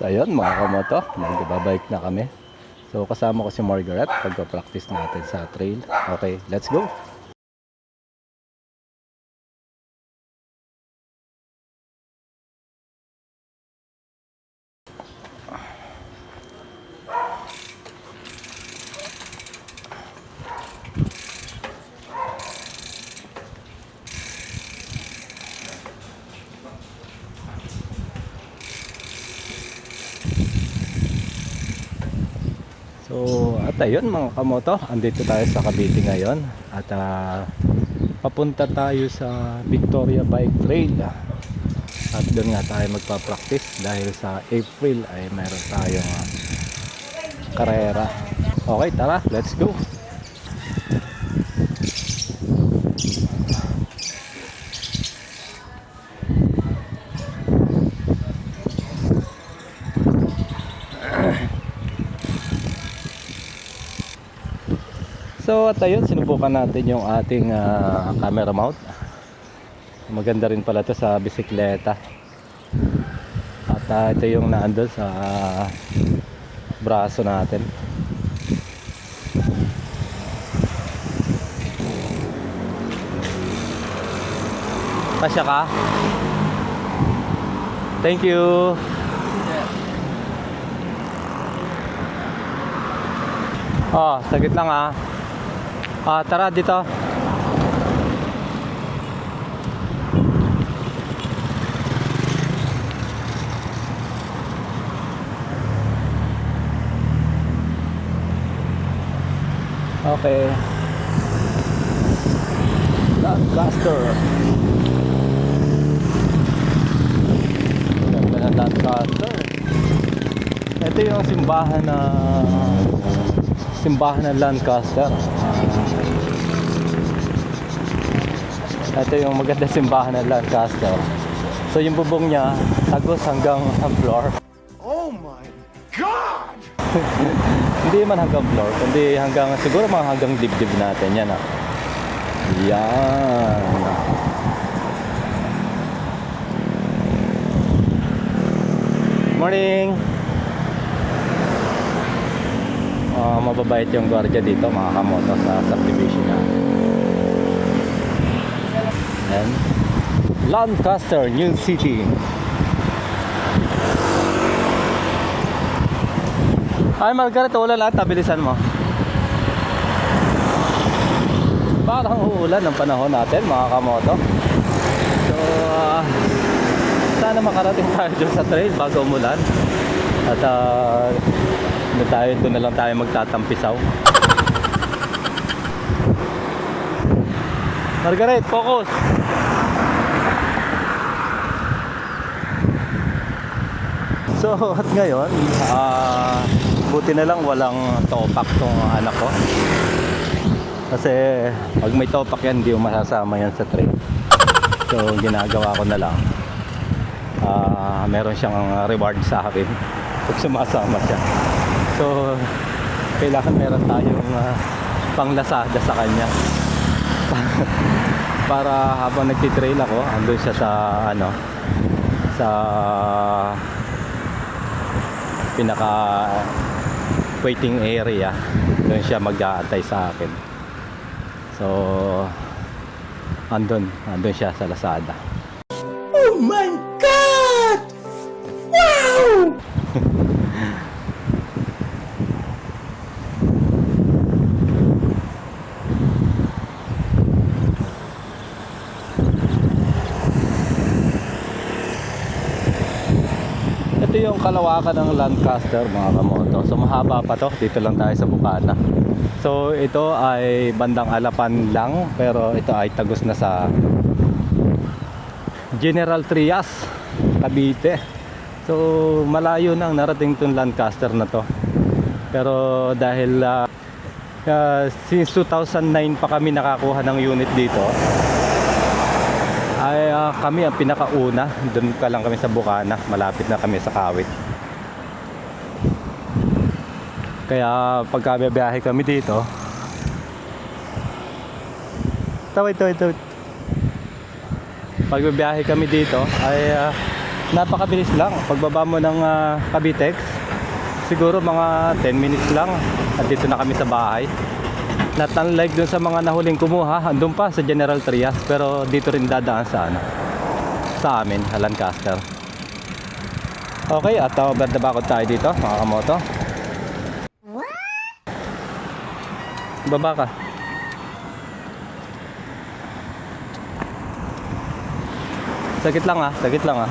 ayun mga kamoto, magbabike na kami. So kasama ko si Margaret pagpa-practice natin sa trail. Okay, let's go! So at ayun mga kamoto, andito tayo sa Cavite ngayon at papunta tayo sa Victoria Bike Trail at doon nga tayo magpa-practice dahil sa April ay meron tayong karera. Okay, tara, let's go! So at ayun, sinubukan natin yung ating camera mount. Maganda rin pala to sa bisikleta. At ito yung naandun sa braso natin. Kasya ka? Thank you. Oh, sagit lang tara dito. Okay. Lancaster. Ganda ng Lancaster. Ito yung simbahan ng Lancaster. Ito yung maganda simbahan ng Lancaster. So yung bubong niya tagos hanggang ang floor. Oh my God! Hindi man hanggang floor, kundi hanggang siguro mga hanggang dibdib natin yan Yan. Morning. Mababait yung gwardiya dito mga kamoto sa subdivision na. And Lancaster, New City. Ay Margaret, ulan tabilisan mo. Parang uulan ng panahon natin mga kamoto. So sana makarating tayo dyan sa trail bago umulan. At doon na lang tayo magtatampisaw. Margaret, focus! So at ngayon buti na lang walang topak tong anak ko. Kasi pag may topak yan, hindi mo masasama yan sa trail. So ginagawa ko na lang, meron siyang reward sa akin pag sumasama siya. So kailangan meron tayong panglasada sa kanya. Para habang nagtitrail ako, andun siya sa sa pinaka waiting area. Doon siya mag-aantay sa akin. So andun siya sa Lazada. Oh my God! Wow! Ito yung kalawakan ng Lancaster mga kamoto. So mahaba pa to. Dito lang tayo sa Bukana. So ito ay bandang Alapan lang, pero ito ay tagos na sa General Trias, Cavite. So malayo nang narating tong Lancaster na to. Pero dahil since 2009 pa kami nakakuha ng unit dito, ay kami ang pinakauna. Doon ka lang kami sa Bukana, malapit na kami sa Kawit. Kaya pagka biyahe kami dito, pag biyahe kami dito ay Napakabilis lang. Pagbaba mo ng Cavitex, siguro mga 10 minutes lang at dito na kami sa bahay. Not unlike dun sa mga nahuling kumuha, andun pa sa General Trias, pero dito rin dadaan sa sa amin, Lancaster. Okay, at over the back tayo dito, mga kamoto. Baba ka. Sagit lang sagit lang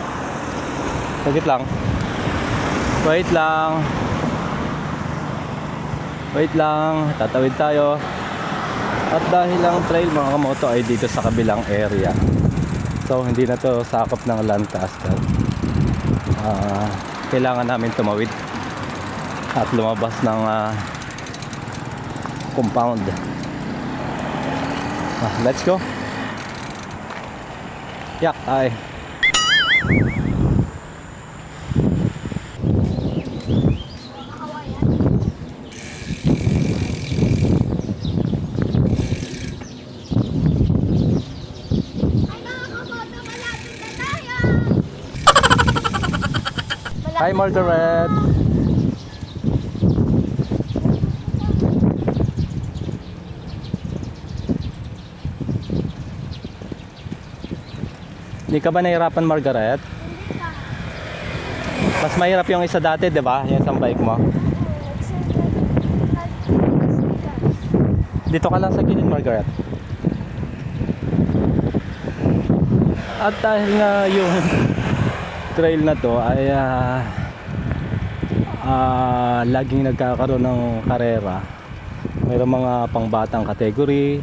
Sagit lang. Wait lang. Wait lang, tatawid tayo. At dahil ang trail mga kamoto ay dito sa kabilang area, so hindi na to sakop ng Lancaster. Kailangan namin tumawid at lumabas ng compound. Let's go. Yak ay. Hi Margaret. Hindi ka ba nahirapan, Margaret? Mas mahirap yung isa dati, di ba? Yung isang bike mo. Dito ka lang sa gilid, Margaret. At dahil nga yung trail na to ay laging nagkakaroon ng karera. Mayroong mga pangbatang category,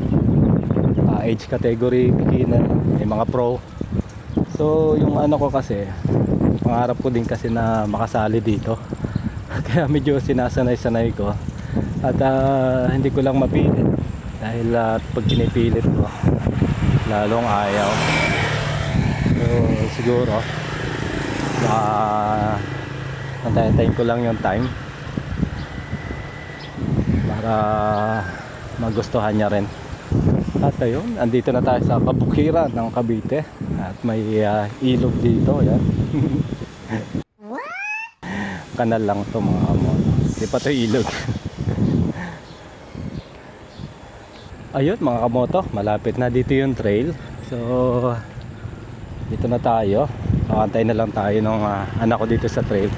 age category, beginner, may mga pro. So yung ano ko kasi, pangarap ko din kasi na makasali dito. Kaya medyo sinasanay-sanay ko. At hindi ko lang mapilit. Dahil pag pinipilit ko, lalong ayaw. So siguro antayin ko lang yung time para magustuhan niya rin. At ayun, andito na tayo sa kabukiran ng Cavite at may ilog dito, yan. Kanal lang to mga amon, hindi pa to ilog. Ayun mga kamoto, malapit na dito yung trail. So dito na tayo. Antay na lang tayo ng anak ko dito sa trail.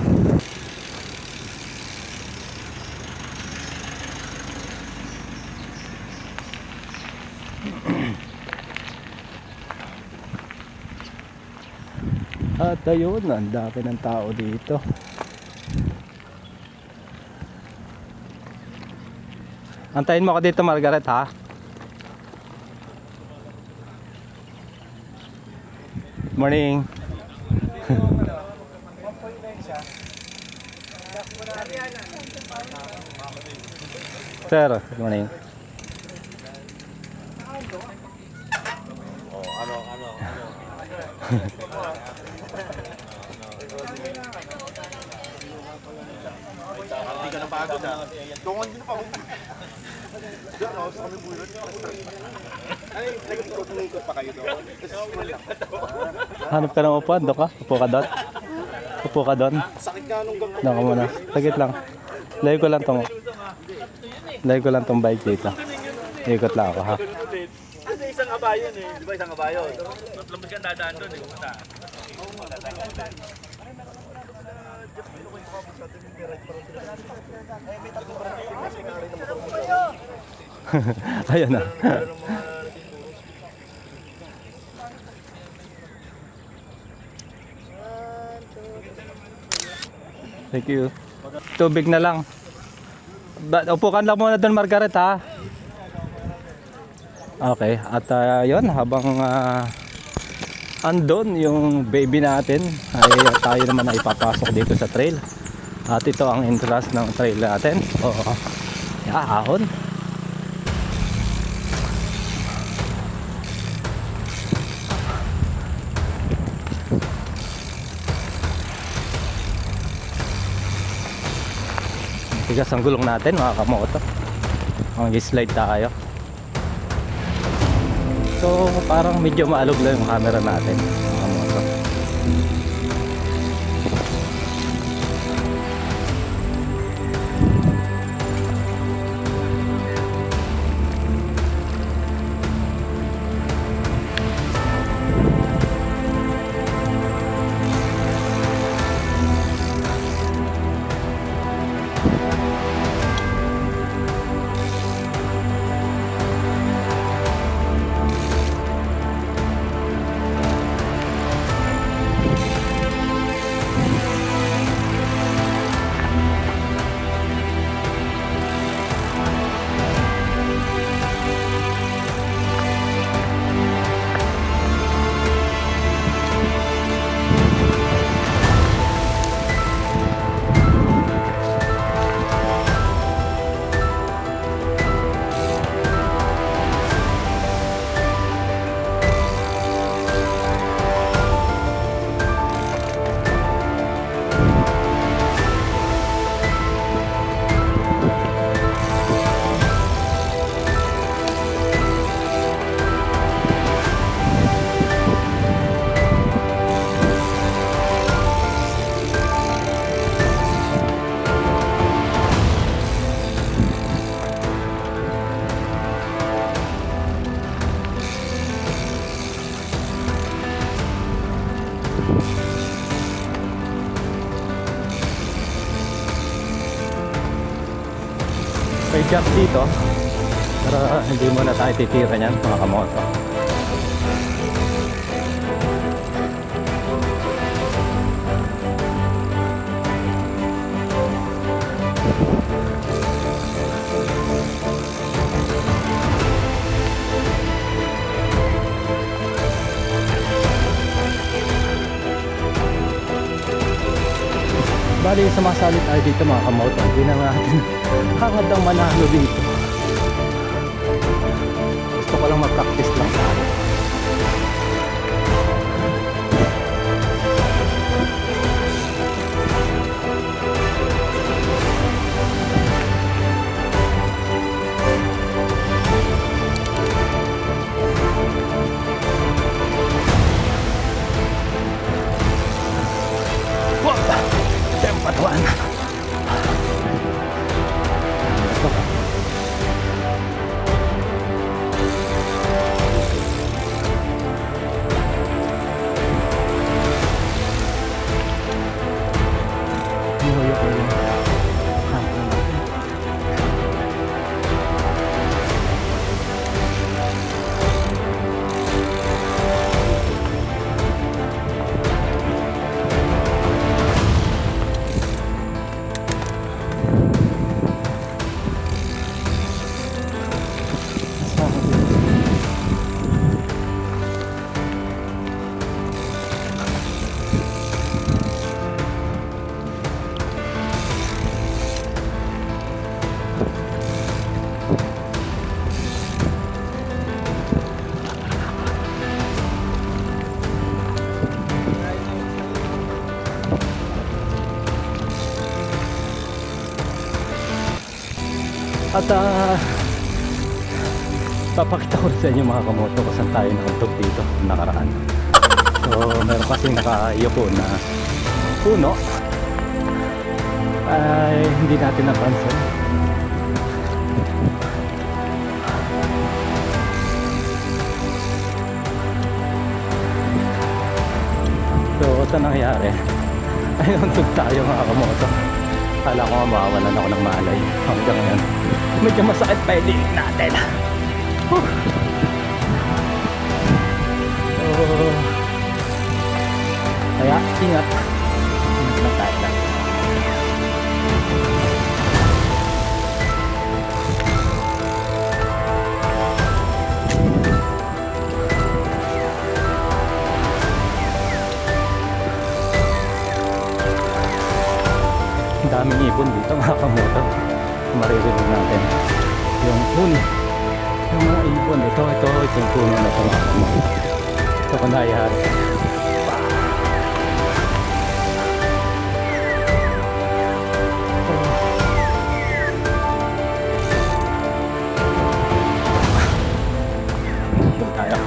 At ayun, ang dami ng tao dito. Antayin mo ako dito, Margaret, ha? Morning. Sir, good morning. Hindi ka napagod Tungon din pa ako. Diyan ako sa kami bulot. Ay, nag-ikot pa kayo doon. Hanap ka ng upuan, doon ka? Upo ka doon? Upo ka doon? Sakit nga nung gagawin. Doon ka muna. Sagit lang. Lagay ko lang tong bike dito. Ikot lang ako, ha? Kasi isang abayon eh. Di ba isang abayon? Lambas ka dadaan doon eh. Ayan na. Thank you. Tubig na lang. Upukan lang muna doon, Margaret, ha? Okay, at yun, habang andon yung baby natin, ay tayo naman ay ipapasok dito sa trail. At ito ang entrance ng trail natin. Oo. Ahon. Tigas ang gulong natin mga kamoto. Mag-slide tayo. So parang medyo maalog lang yung camera natin mga kamoto. May jump dito, pero hindi muna tayo titira niyan mga kamoto. Bali, sumasali tayo dito mga kamoto. Hindi na natin hangad ang manalo dito. Gusto ko lang mag-practice lang tayo. Patuan. At papakita ko rin sa inyo mga kamoto kung saan tayo nakantog dito nakaraan. So meron kasing nakayuko na puno ay hindi natin napansin. So ito nangyari ay nantog tayo mga kamoto. Kala ko nga mawawalan ako ng malay hanggang ngayon. Medyo masakit pa yung liig natin. So, kaya ingat. Ingat lang tayo lang. Ang daming ibon dito mga kamoto. Maririnig natin yung huni yung mga ibon. Ito yung puno na ito mga kamoto. Ito ko nayari. Tayo.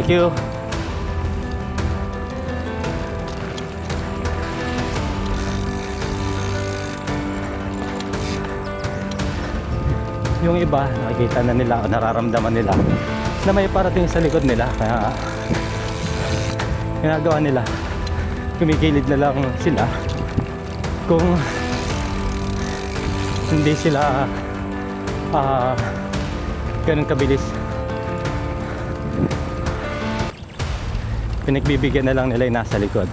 Thank you. Yung iba, nakikita na nila o nararamdaman nila na may parating sa likod nila, kaya ginagawa nila, kumikilid na lang sila kung hindi sila ganun kabilis. Pinagbibigyan na lang nila yung nasa likod,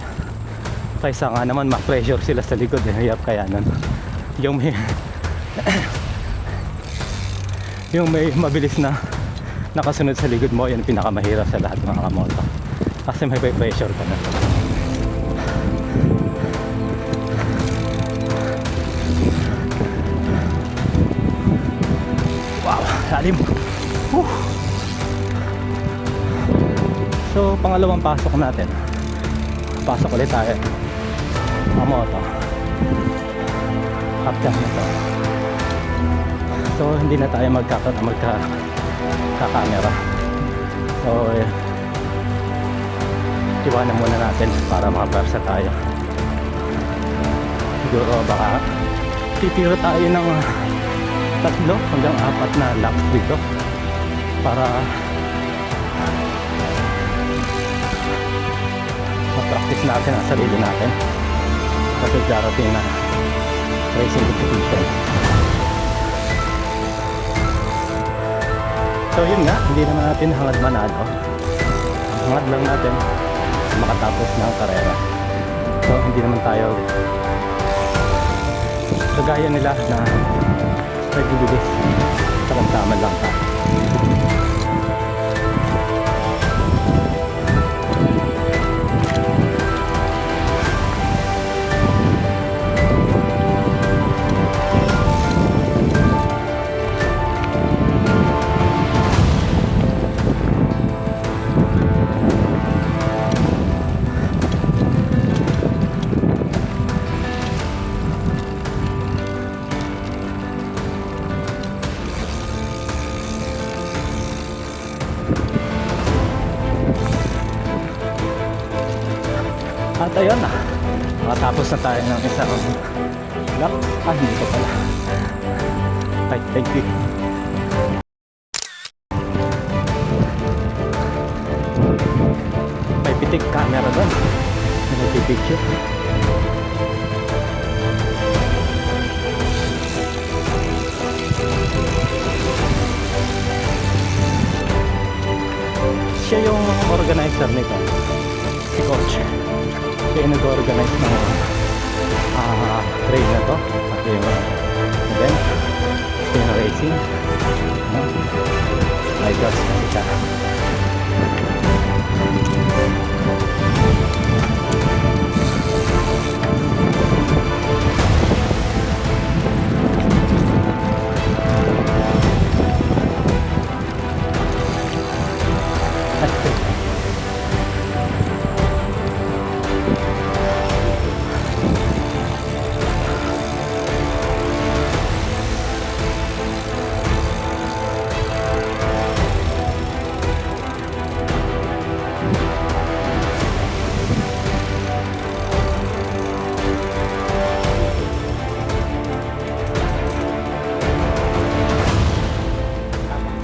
kaysa nga naman ma-pressure sila sa likod, hirap kaya nun. Yung may yung may mabilis na nakasunod sa likod mo, yan pinakamahirap sa lahat ng mga kamoto, kasi may pressure ka na. Wow, lalim. So pangalawang pasok natin, pasok ulit tayo kamoto after nito. So hindi na tayo magka-camera. So iwanan muna natin para makapersa tayo. Siguro baka titira tayo ng 3 hanggang 4 na laps dito para ma-practice natin ang sarili natin kasi darating na racing competition. So yun nga, hindi naman natin hangad manalo, hangad lang natin makatapos ng karera. So hindi naman tayo kagaya nila na nagbibilis, tamad lang tayo. At ayun na, makatapos na tayo ng isang lap. Hindi ko pala. Right, thank you. May pitik camera doon, may nagpipicture. Siya yung organizer nito, si Coach. Siya yung nag-organize ng trail na to, at yung event, yung racing. My God, kasi siya.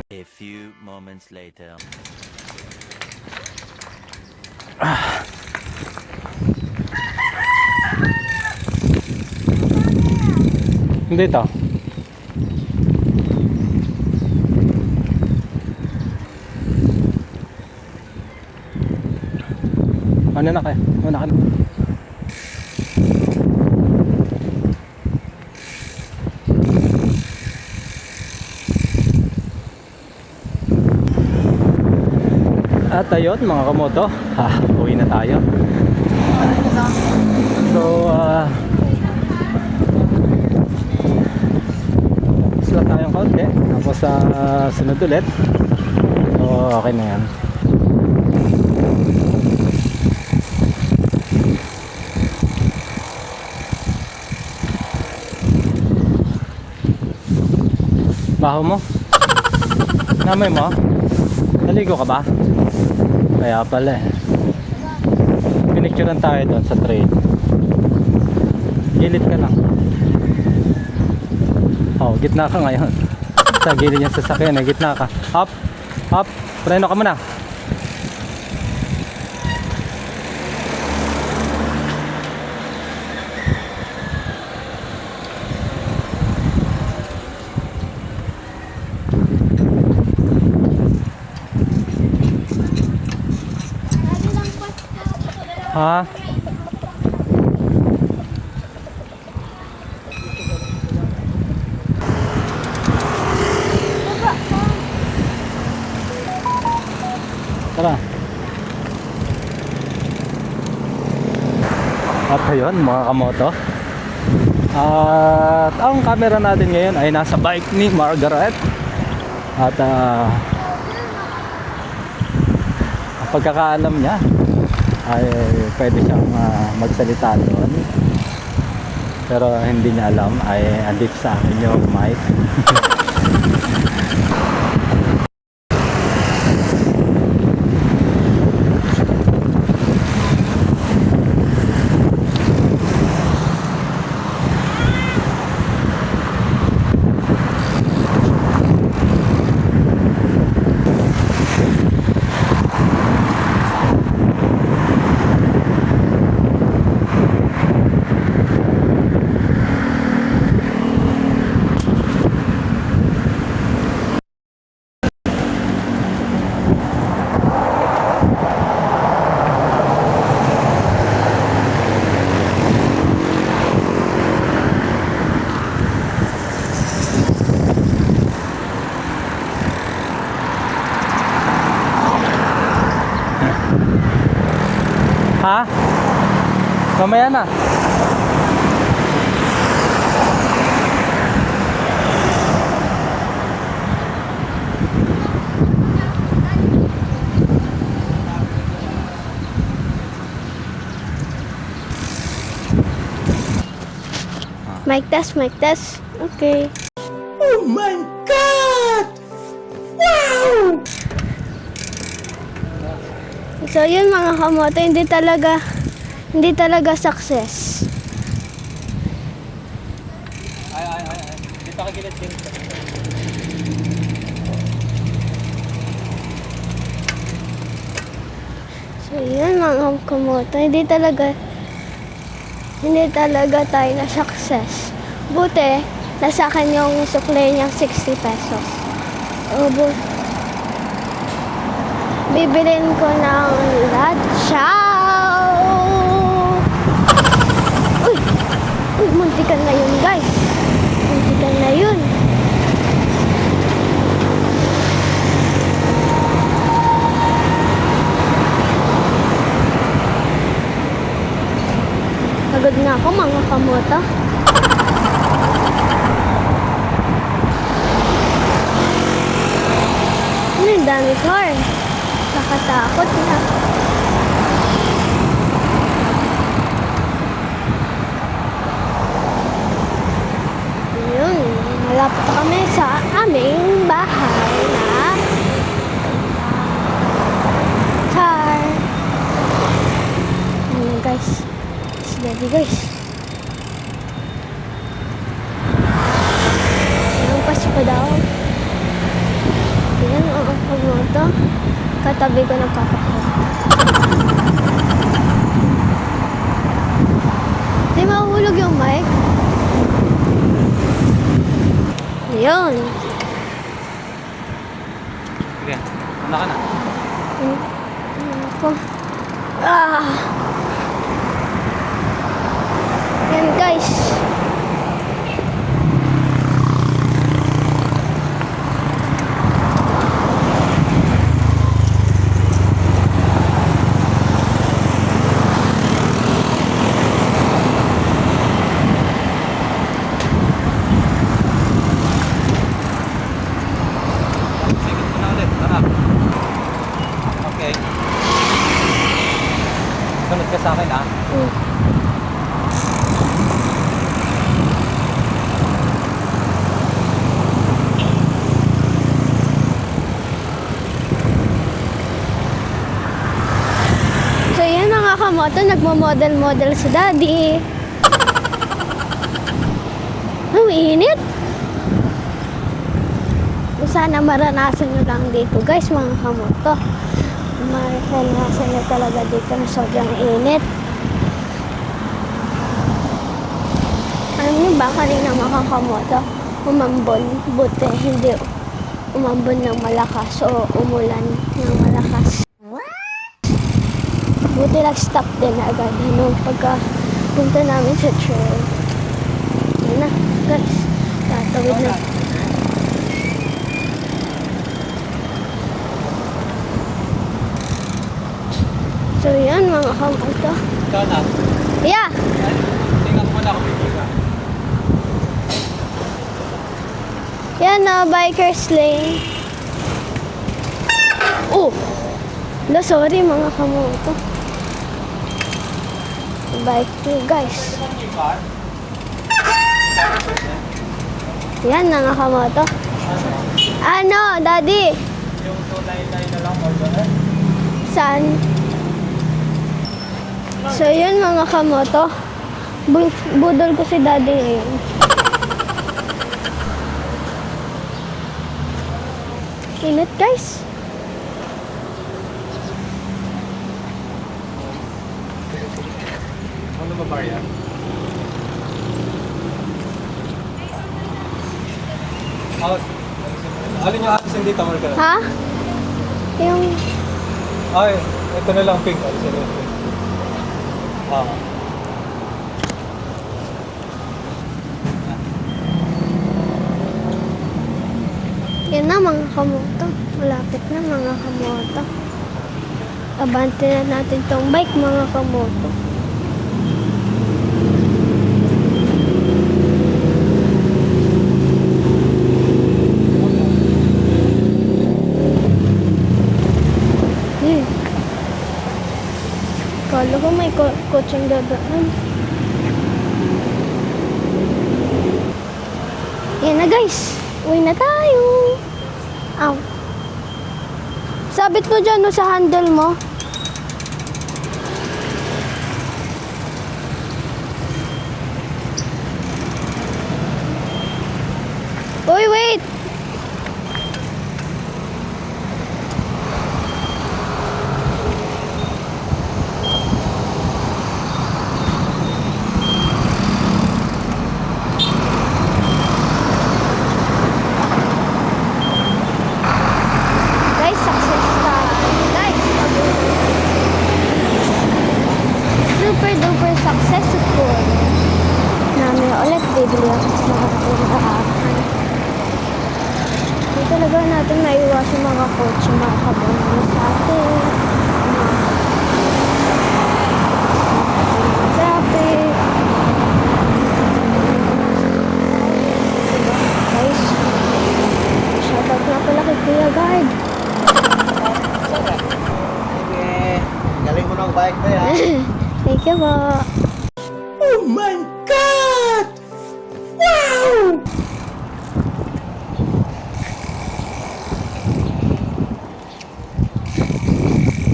A few moments later. Hindi ito. Ano na kayo? Ano na? At ayun mga kamoto, uwi na tayo. So sila tayong konti, tapos sunod ulit. So okay na yan. Baho mo? Namay mo? Naligo ka ba? Kaya pala eh. Pinicturean tayo doon sa train. Gilid ka lang. Oh, gitna ka ngayon. Sa gilid niya sasakyan eh, gitna ka. Up! Up! Preno ka muna. Ha? Tara. At ayun mga kamoto. At ang camera natin ngayon ay nasa bike ni Margaret. At ang pagkakaalam niya ay pwede siyang magsalita doon. Pero hindi niya alam ay andito sa akin yung mic. Ha? Mamaya na. Mic test, mic test. Okay. So yun mga kamote, hindi talaga success. Dito ka gilid din. So yun mga kamote, hindi talaga tayo na success. Buti, nasa akin yung sukle niyang 60 pesos. Bibilin ko ng lachaw. Uy, muntikan na yun guys. Muntikan na yun. Pagod na ako mga kamoto. Ano yung dami car? Nakatakot na. Yun, malapit na kami sa aming bahay na car. Ayan guys. Ready guys. Ang Pasko daw. Yan ang pagmoto. Katabi ko ng papa ko. Di mahulog yung mic. Yun. Sige, ano ka na? Ako. Yan guys. Sige, ito na ulit. Tara. Okay. Sunod ka sa akin ha. kamoto, nagmo-model-model si Daddy. Ang init. Sana maranasan nyo lang dito guys, mga kamoto. Maranasan nyo talaga dito na sobrang init. Alam nyo ba kanina mga kamoto, umambon, buti hindi umambon ng malakas o umulan ng malakas. Buti nag-stop din agad nung pagka punta namin sa trail. Yan na guys, tatawid na. So yan mga kamoto. Kana, Yeah! tingnan mo na kung hindi ka. Yan na, biker's lane. Oh! No, sorry mga kamoto. Bike to guys. Yan mga kamoto. Ano, Daddy? Yung 299 na lang, order. Saan? So yun mga kamoto. Budol ko si Daddy ngayon. Init guys. Ano ba ba yan? Alin yung atis hindi tawal ka na? Ha? Yung... Ay, ito na lang pink. Alisin na yung pink. Yan na mga kamoto. Malapit na mga kamoto. Abante na natin tong bike mga kamoto. Kala ko may kotseng dadaan. Yan na guys. Uwi na tayo. Aw. Sabit mo dyan no, sa handle mo. Uy, wait! Guys, success tayo. Guys, super duper successful. Namin ulit bibili ako sa mga tindahan. Hindi talaga natin maiwasan mga kotse, mga kabono sa atin. Traffic. Guys, shoutout nga pala kay Kuya Guard. Galing mo ng bike na yan. Thank you po. Oh my God! Wow!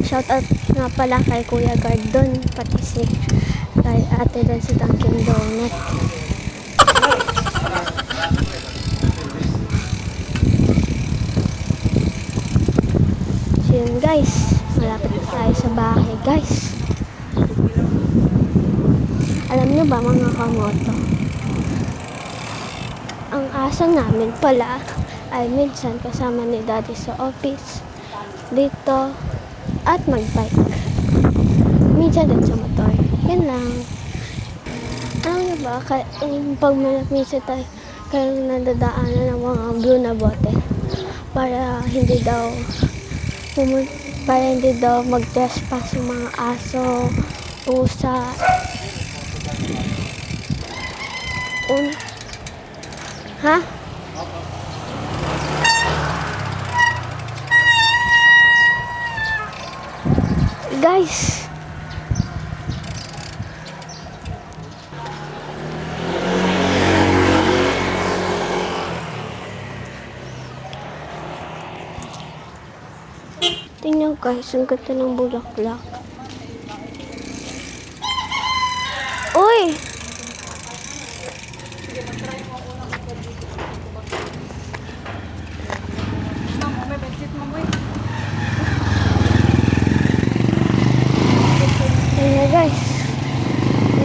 Shoutout nga pala kay Kuya Guard doon, pati si kay ate doon si Dunkin Donut. So yun guys, malapit na tayo sa bahay guys. Alam nyo ba mga kamoto, ang aso namin pala ay minsan kasama ni Daddy sa office, dito, at magbike. Minsan din sa motor. Yan lang. Alam nyo ba, pag minsan tayo kayong nadadaanan ng mga blue na bote para hindi daw mag-trespass yung mga aso, pusa, ha? Guys, tingnan guys, ang ganda ng bulaklak. Uy! Ayun na guys.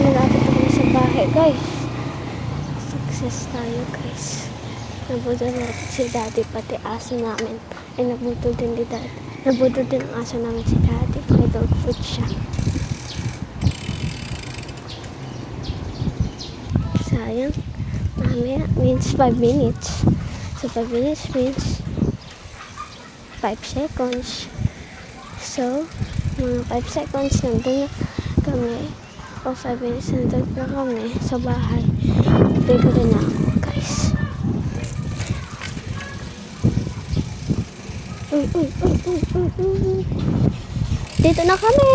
Malapit na kami sa bahay guys. Success tayo guys. Nabudol natin si daddy pati aso namin. Ay nabudol din ni daddy. Nabudol din ang aso namin si daddy. May dog food siya. Sayang. Mamaya means 5 minutes. So 5 minutes means 5 seconds. So, mga 5 seconds nandun na kami. O 5 minutes nandun na kami sa bahay. Bibili na ako guys. Dito na kami!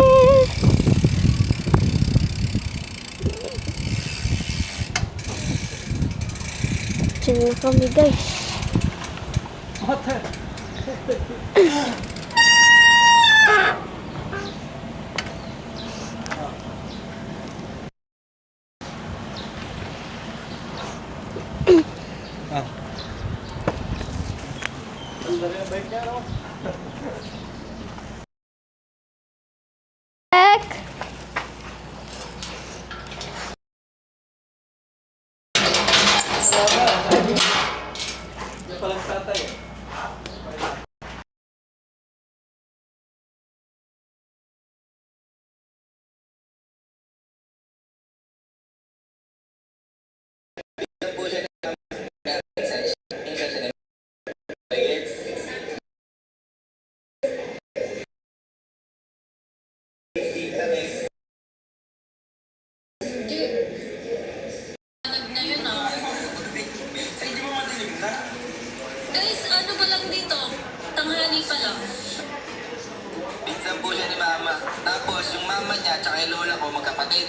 Diyan na kami guys. Ek! Na yun ah. Guys, ano ba lang dito? Tanghali pa lang. Pinsan po siya ni mama. Tapos yung mama niya tsaka yung lola ko magkapatid.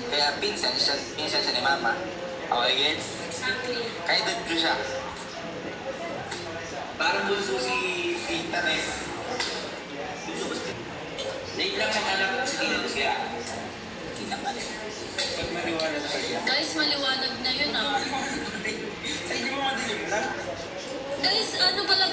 Kaya pinsan siya ni mama. Okay, gets? Exactly. Kaya doon ko siya. Parang bunso si Tita Nes. Bunso ko si Late lang ang anak si Tita Nes kaya. Kita ka rin. Pag maliwanag pa siya. Guys, maliwanag na yun ah. Sa inyo mo madilim na. Guys, ano ba lang